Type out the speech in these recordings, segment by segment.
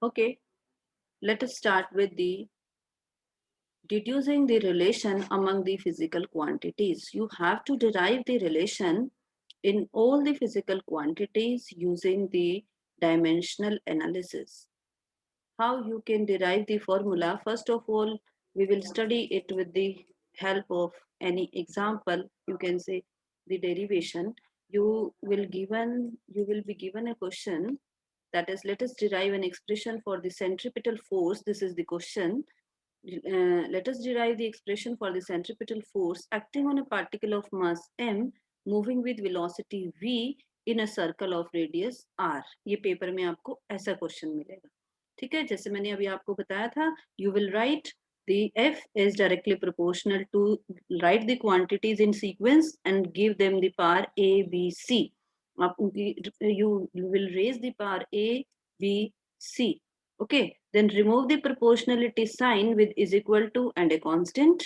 Okay, let us start with the deducing the relation among the physical quantities. You have to derive the relation in all the physical quantities using the dimensional analysis. How you can derive the formula? First of all, we will study it with the help of any example. You can say the derivation. You will be given a question, that is, let us derive an expression for the centripetal force. This is the question. Let us derive the expression for the centripetal force acting on a particle of mass m moving with velocity v in a circle of radius r. ये paper में आपको ऐसा question मिलेगा. ठीक है, जैसे मैंने अभी आपको बताया था, you will write the f is directly proportional to write the quantities in sequence and give them the power a b c. आप उनकी you will raise the power a b c. Okay, then remove the proportionality sign with is equal to and a constant,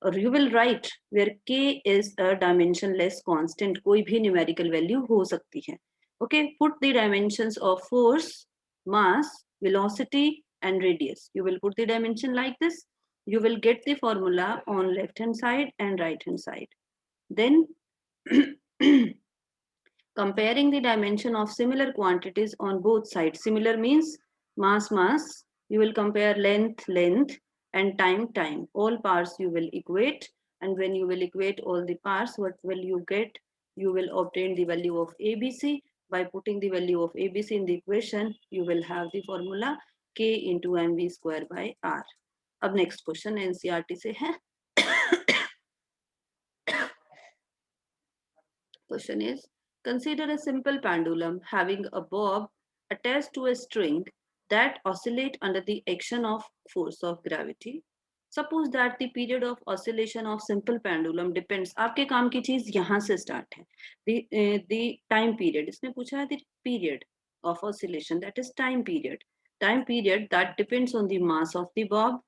or you will write where k is a dimensionless constant. कोई भी numerical value हो सकती है. Okay, put the dimensions of force, mass, velocity and radius. You will put the dimension like this. You will get the formula on left hand side and right hand side. Then comparing the dimension of similar quantities on both sides. Similar means mass. You will compare length and time. All parts you will equate, and when you will equate all the parts, what will you get? You will obtain the value of ABC. By putting the value of ABC in the equation, you will have the formula K into mv square by r. अब next question NCERT से है. Question is, consider a simple pendulum having a bob attached to a string that oscillate under the action of force of gravity. Suppose that the period of oscillation of simple pendulum depends. आपके काम की चीज यहाँ से start है. The time period. इसने पूछा है the period of oscillation, that is time period. Time period that depends on the mass of the bob.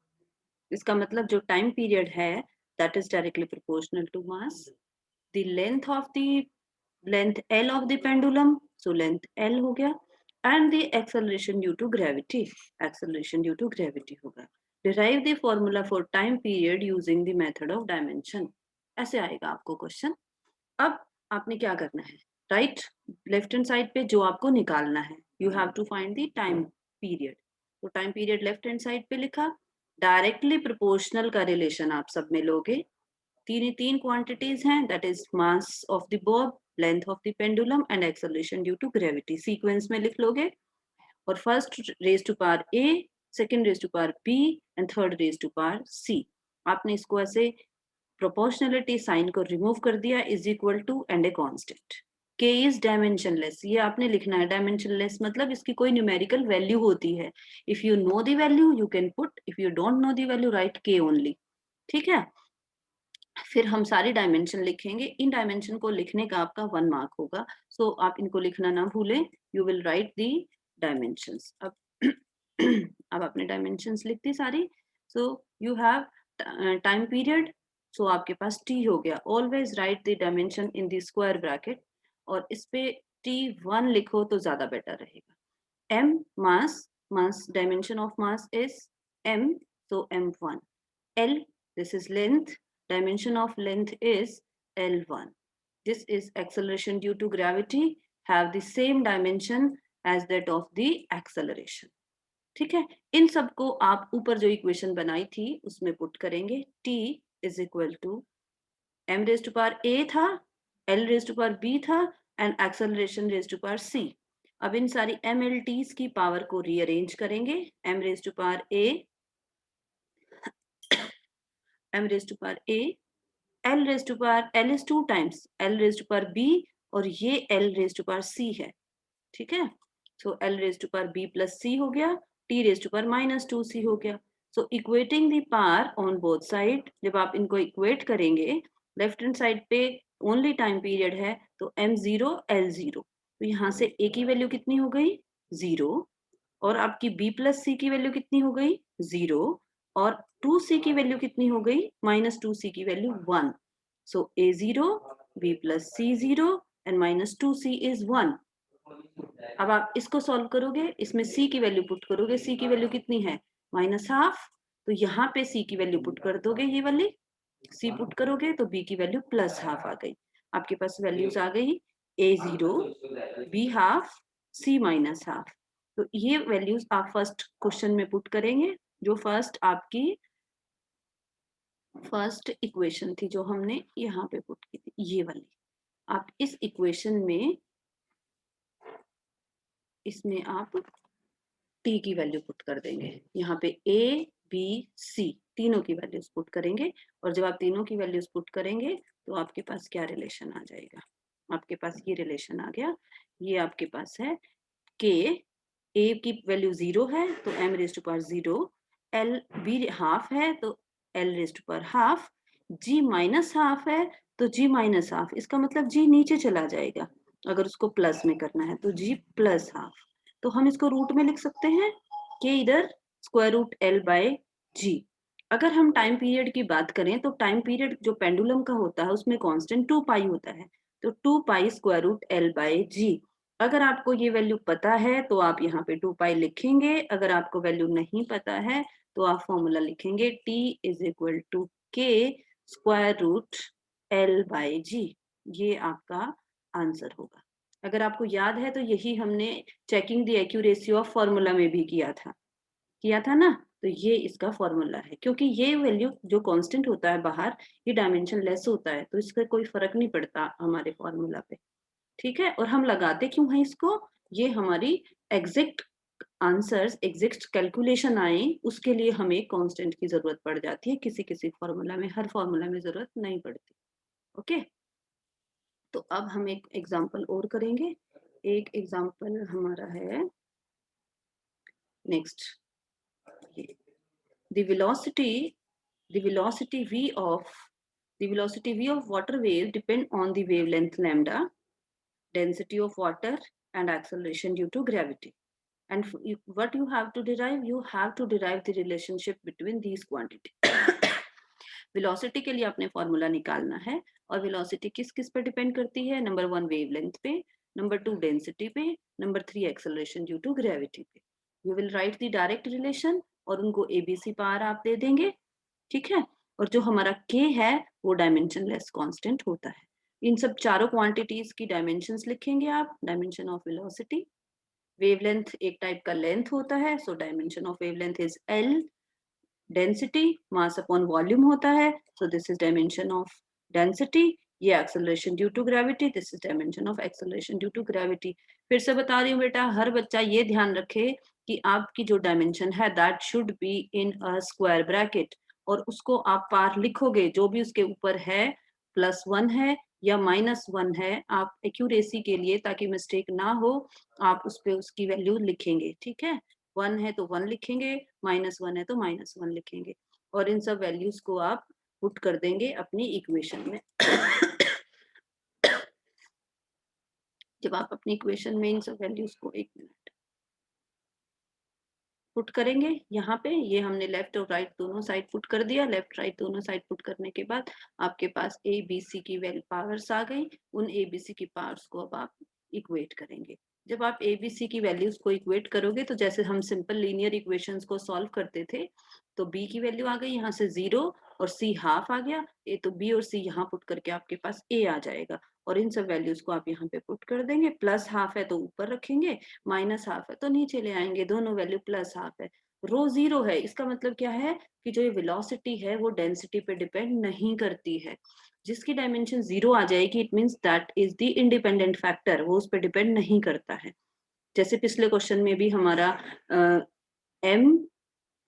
इसका मतलब जो time period है that is directly proportional to mass. The length of the length L of the pendulum, so length L हो गया, and the acceleration due to gravity, acceleration due to gravity होगा. Derive the formula for time period using the method of dimension. ऐसे आएगा आपको question. अब आपने क्या करना है, राइट लेफ्ट हैंड साइड पे जो आपको निकालना है, you have to find the time period. तो time period left hand side पे लिखा, डायरेक्टली प्रोपोर्शनल का रिलेशन आप सब में लोगे. तीन क्वांटिटीज हैं, that is mass of the bob, length of the pendulum and acceleration due to gravity. Sequence में लिख लोगे, और first raise to power a, second raise to power b and third raise to power c. आपने इसको ऐसे proportionality sign को remove कर दिया, is equal to and a constant. K is dimensionless, ये आपने लिखना है. डायमेंशनलेस मतलब इसकी कोई न्यूमेरिकल वैल्यू होती है. If you know the value you can put, if you don't know the value right के ओनली. ठीक है, फिर हम सारी डायमेंशन लिखेंगे. इन डायमेंशन को लिखने का आपका 1 मार्क होगा. सो आप इनको लिखना ना भूलें. You will write the dimensions. अब अब आपने डायमेंशंस लिख दी सारी. So you have time period, so आपके पास टी हो गया. Always write the dimension in the square bracket, और इस पे T1 लिखो तो ज्यादा बेटर रहेगा. M mass dimension of mass is M, so M1. L, this is length, dimension of length is L1. This is acceleration due to gravity, have the same dimension as that of the acceleration. ठीक है, इन सबको आप ऊपर जो equation बनाई थी उसमें put करेंगे. T is equal to m raised to power a था, L raised to power b था, and acceleration raised to power c. अब इन सारी MLTs की पावर को रीअरेंज करेंगे. m raised to power a, m raised to power a, L raised to power L is 2 times L raised to power b, और ये L raised to power c है. ठीक है, so L raised to power b plus c हो गया, T raised to power minus 2c हो गया. So equating the power on both side, जब आप इनको equate करेंगे, लेफ्ट हैंड साइड पे ओनली टाइम पीरियड है, तो m0 L0, तो यहाँ से a की वैल्यू कितनी हो गई 0, और आपकी b प्लस c की वैल्यू कितनी हो गई 0, और 2c की वैल्यू कितनी हो गई माइनस 2c की value 1. So a0, b plus c0 and minus 2c is 1. अब आप इसको सॉल्व करोगे, इसमें c की वैल्यू पुट करोगे, c की वैल्यू कितनी है -12, तो यहाँ पे c की वैल्यू पुट कर दोगे, ये वाली c पुट करोगे तो b की वैल्यू +12 आ गई। आपके पास वैल्यूज आ गई a0, b12, c-12। तो ये वैल्यूज आप फर्स्ट क्वेश्चन में पुट करेंगे, जो आपकी फर्स्ट इक्वेशन थी जो हमने यहाँ पे पुट की थी, ये वाली। आप इस इक्वेशन में इसमें आप t की वैल्यू पुट कर देंगे, यहाँ पे a b c तीनों की वैल्यूज पुट करेंगे, और जब आप तीनों की वैल्यूज पुट करेंगे तो आपके पास क्या रिलेशन आ जाएगा, आपके पास ये रिलेशन आ गया। ये आपके पास है k, a की वैल्यू 0 है तो m raise to power 0, l b half है तो l raise to power half, g minus half है तो g माइनस हाफ, इसका मतलब g नीचे चला जाएगा, अगर उसको प्लस में करना है तो g प्लस हाफ। तो हम इसको रूट में लिख सकते हैं कि इधर square root l by g. अगर हम टाइम पीरियड की बात करें तो टाइम पीरियड जो पेंडुलम का होता है उसमें कांस्टेंट 2 पाई होता है, तो 2 pi square root l by g. अगर आपको ये वैल्यू पता है तो आप यहाँ पे 2 पाई लिखेंगे, अगर आपको वैल्यू नहीं पता है तो आप फॉर्मूला लिखेंगे t इज इक्वल टू के स्क्वायर रूट एल बाय जी। ये आपका आंसर होगा। अगर आपको याद है तो यही हमने checking the accuracy of formula में भी किया था ना, तो ये इसका फॉर्मूला है। क्योंकि ये वैल्यू जो कांस्टेंट होता है बाहर, ये डायमेंशन लेस होता है, तो इसका कोई फर्क नहीं पड़ता हमारे फॉर्मूला पे, ठीक है। और हम लगाते क्यों हैं इसको, ये हमारी एग्जैक्ट आंसर्स, एग्जैक्ट कैलकुलेशन आए उसके लिए हमें कांस्टेंट की जरूरत पड़ जाती है, किसी किसी फॉर्मूला में, हर फॉर्मूला में जरूरत नहीं पड़ती। ओके, तो अब हम एक एग्जांपल और करेंगे। एक एग्जांपल हमारा है next, the velocity the velocity v of the velocity v of water wave depend on the wavelength lambda, density of water, and acceleration due to gravity. And what you have to derive, you have to derive the relationship between these quantities. Velocity के लिए आपने formula निकालना है, और velocity किस किस पे depend करती है, नंबर 1 वेवलेंथ पे, नंबर 2 डेंसिटी पे, number 3 acceleration due to gravity पे। You will write the direct relation और उनको एबीसी पावर आप दे देंगे, ठीक है। और जो हमारा k है वो डायमेंशन लेस कांस्टेंट होता है। इन सब चारों क्वांटिटीज की डायमेंशंस लिखेंगे आप, डायमेंशन ऑफ वेलोसिटी। वेवलेंथ एक टाइप का लेंथ होता है, so dimension of wavelength is l। Density mass upon volume होता है, so this is dimension of density. ये acceleration due to gravity, this is dimension of acceleration due to gravity. फिर से बता रही हूँ बेटा, हर बच्चा ये ध्यान रखे कि आपकी जो डायमेंशन है that should be in a square bracket, और उसको आप पार लिखोगे, जो भी उसके ऊपर है +1 है या -1 है, आप एक्यूरेसी के लिए, ताकि मिस्टेक ना हो, आप उस पे उसकी वैल्यू लिखेंगे, ठीक है। 1 है तो 1 लिखेंगे, -1 है तो -1 लिखेंगे, और इन सब वैल्यूज को आप पुट कर देंगे अपनी इक्वेशन में। जब आप अपनी इक्वेशन में इन सब वैल्यूज को, एक मिनट, पुट करेंगे यहाँ पे, ये हमने लेफ्ट और राइट दोनों साइड पुट कर दिया। लेफ्ट राइट दोनों साइड पुट करने के बाद आपके पास ए बी सी की वैल्यू पावर्स आ गई। उन ए बी सी की पावर्स को अब आप इक्वेट करेंगे। जब आप ए बी सी की वैल्यूज को इक्वेट करोगे तो जैसे हम सिंपल लीनियर इक्वेशंस को सॉल्व करते थे, तो b की वैल्यू आ गई यहाँ से 0 और c हाफ आ गया, ए तो b और c यहाँ पुट करके आपके पास a आ जाएगा, और इन सब वैल्यूज को आप यहाँ पे पुट कर देंगे। प्लस हाफ है तो ऊपर रखेंगे, माइनस हाफ है तो नीचे ले आएंगे, दोनों वैल्यू प्लस हाफ है। रो 0 है, इसका मतलब क्या है कि जो ये वेलोसिटी है वो डेंसिटी पे डिपेंड नहीं करती है। जिसकी डायमेंशन 0 आ जाएगी, it means that is the independent factor, वो उस पर डिपेंड नहीं करता है। जैसे पिछले क्वेश्चन में भी हमारा m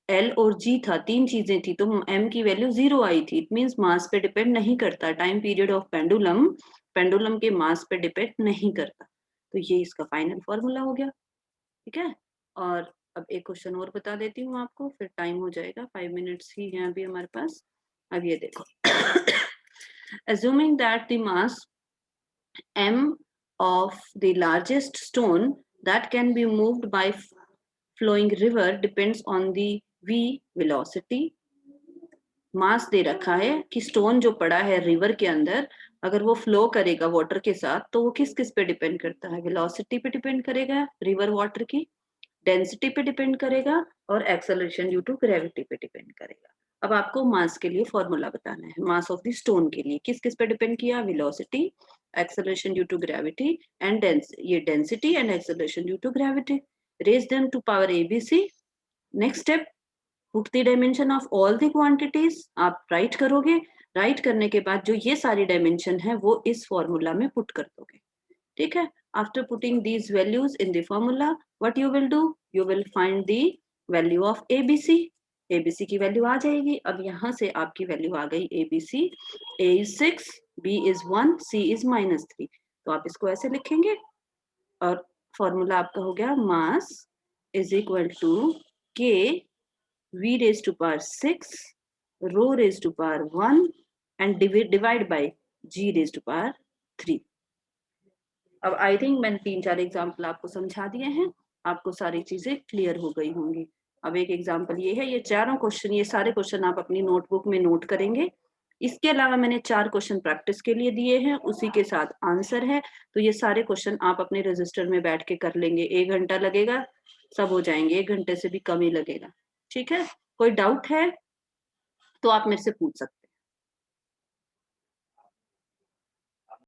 L और G था, तीन चीजें थी, तो m की वैल्यू 0 आई थी। इट मींस मास पे डिपेंड नहीं करता, time period of pendulum pendulum के मास पे डिपेंड नहीं करता। तो ये इसका फाइनल फॉर्मूला हो गया, ठीक है। और अब एक क्वेश्चन और बता देती हूँ आपको, फिर टाइम हो जाएगा, 5 मिनट्स ही हैं अभी हमारे पास। अब ये देखो, assuming that the mass m of the largest stone that can be moved by flowing river depends on the v velocity। मास दे रखा है कि स्टोन जो पड़ा है रिवर के अंदर अगर वो फ्लो करेगा वाटर के साथ तो वो किस किस पे डिपेंड करता है, वेलोसिटी पे डिपेंड करेगा रिवर वाटर की, डेंसिटी पे डिपेंड करेगा और एक्सेलरेशन ड्यू टू ग्रेविटी पे डिपेंड करेगा। अब आपको मास के लिए फॉर्मूला बताना है, मास ऑफ द स्टोन के लिए किस किस पे डिपेंड किया, velocity, acceleration due to gravity and density and acceleration due to gravity. Raise them to power ABC. Next step, put the dimension of all the quantities. आप write करोगे, write करने के बाद जो ये सारी डायमेंशन है वो इस फॉर्मूला में पुट कर दोगे। ठीक है, after putting these values in the formula what you will do, you will find the value of ABC. ABC की वैल्यू आ जाएगी। अब यहाँ से आपकी वैल्यू आ गई ABC, A is 6, B is 1, C is -3। तो आप इसको ऐसे लिखेंगे और फॉर्मूला आपका हो गया मास इज इक्वल टू के v raised to power 6 rho raised to power 1 and divide by g raised to power 3। अब आई थिंक मैंने 3-4 एग्जाम्पल आपको समझा दिए हैं, आपको सारी चीजें क्लियर हो गई होंगी। अब एक एग्जाम्पल ये है, ये चारों क्वेश्चन, ये सारे क्वेश्चन आप अपनी नोटबुक में नोट करेंगे। इसके अलावा मैंने 4 क्वेश्चन प्रैक्टिस के लिए दिए हैं, उसी के साथ आंसर है। तो ये सारे क्वेश्चन आप अपने रजिस्टर में बैठ के कर लेंगे, 1 घंटा लगेगा, सब हो जाएंगे, 1 घंटे से भी कम ही लगेगा। ठीक है, कोई डाउट है तो आप मेरे से पूछ सकते हैं।